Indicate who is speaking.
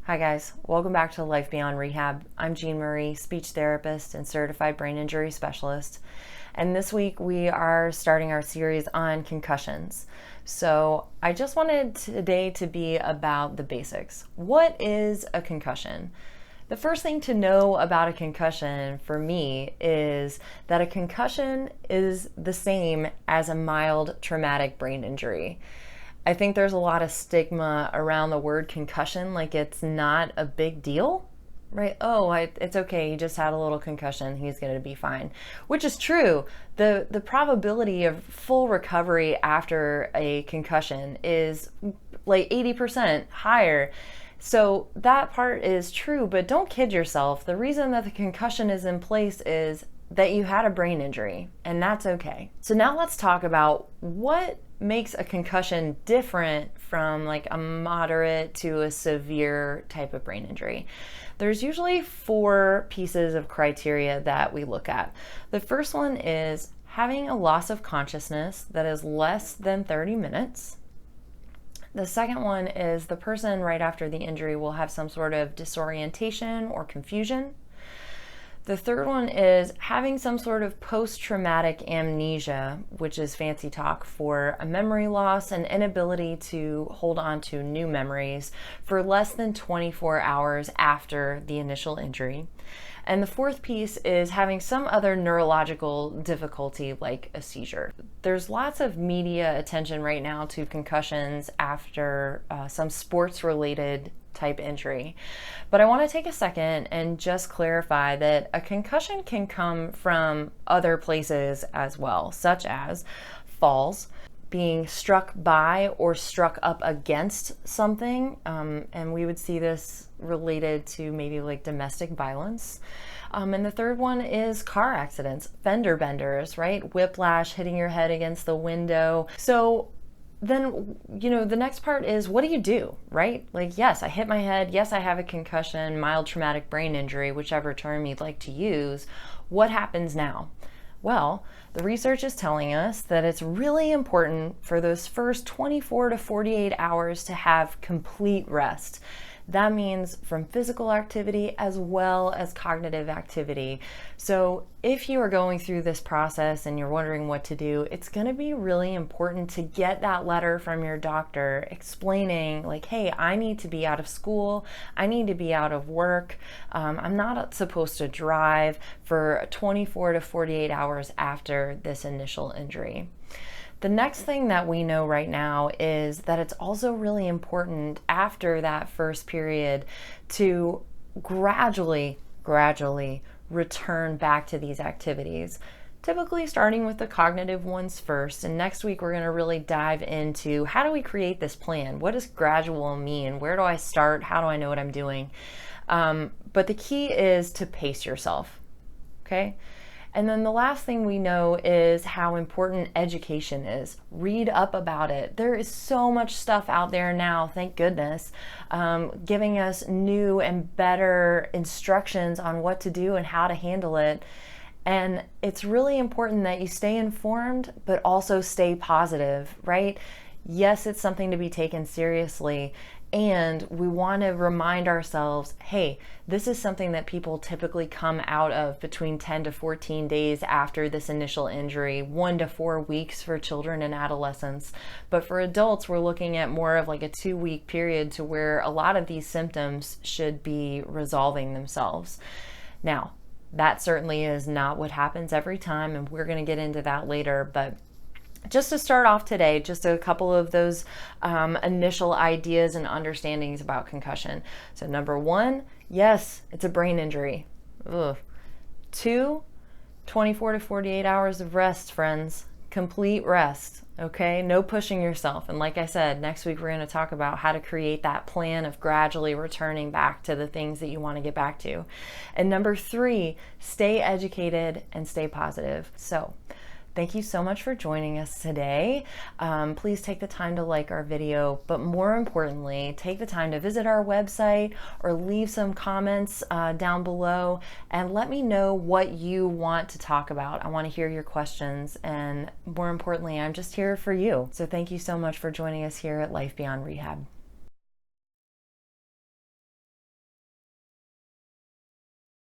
Speaker 1: Hi guys, welcome back to Life Beyond Rehab. I'm Jean Marie, speech therapist and certified brain injury specialist. And this week we are starting our series on concussions. So I just wanted today to be about the basics. What is a concussion? The first thing to know about a concussion for me is that a concussion is the same as a mild traumatic brain injury. I think there's a lot of stigma around the word concussion, like it's not a big deal, right? It's okay, he just had a little concussion, he's going to be fine, which is true. The probability of full recovery after a concussion is like 80% higher. So that part is true, but don't kid yourself. The reason that the concussion is in place is that you had a brain injury, and that's okay. So now let's talk about what makes a concussion different from like a moderate to a severe type of brain injury. There's usually 4 pieces of criteria that we look at. The first one is having a loss of consciousness that is less than 30 minutes. The second one is the person right after the injury will have some sort of disorientation or confusion. The third one is having some sort of post-traumatic amnesia, which is fancy talk for a memory loss and inability to hold on to new memories for less than 24 hours after the initial injury. And the fourth piece is having some other neurological difficulty like a seizure. There's lots of media attention right now to concussions after some sports-related type injury. But I want to take a second and just clarify that a concussion can come from other places as well, such as falls, being struck by or struck up against something, and we would see this related to maybe like domestic violence. And the third one is car accidents, fender benders, right? Whiplash, hitting your head against the window. So then, the next part is, what do you do, right? Like, yes, I hit my head. Yes, I have a concussion, mild traumatic brain injury, whichever term you'd like to use. What happens now? Well, the research is telling us that it's really important for those first 24 to 48 hours to have complete rest. That means from physical activity as well as cognitive activity. So if you are going through this process and you're wondering what to do, it's going to be really important to get that letter from your doctor explaining like, hey, I need to be out of school. I need to be out of work. I'm not supposed to drive for 24 to 48 hours after this initial injury. The next thing that we know right now is that it's also really important after that first period to gradually return back to these activities. Typically starting with the cognitive ones first, and next week we're going to really dive into how do we create this plan? What does gradual mean? Where do I start? How do I know what I'm doing? But the key is to pace yourself, okay? And then the last thing we know is how important education is. Read up about it. There is so much stuff out there now, thank goodness, giving us new and better instructions on what to do and how to handle it. And it's really important that you stay informed, but also stay positive, right? Yes, it's something to be taken seriously. And we want to remind ourselves, hey, this is something that people typically come out of between 10 to 14 days after this initial injury, 1 to 4 weeks for children and adolescents. But for adults, we're looking at more of like a 2-week period to where a lot of these symptoms should be resolving themselves. Now, that certainly is not what happens every time, and we're going to get into that later, but just to start off today, just a couple of those initial ideas and understandings about concussion. So number 1, yes, it's a brain injury. Ugh. 2, 24 to 48 hours of rest, friends. Complete rest, okay? No pushing yourself. And like I said, next week we're going to talk about how to create that plan of gradually returning back to the things that you want to get back to. And number 3, stay educated and stay positive. So thank you so much for joining us today. Please take the time to like our video, but more importantly, take the time to visit our website or leave some comments down below and let me know what you want to talk about. I want to hear your questions, and more importantly, I'm just here for you. So thank you so much for joining us here at Life Beyond Rehab.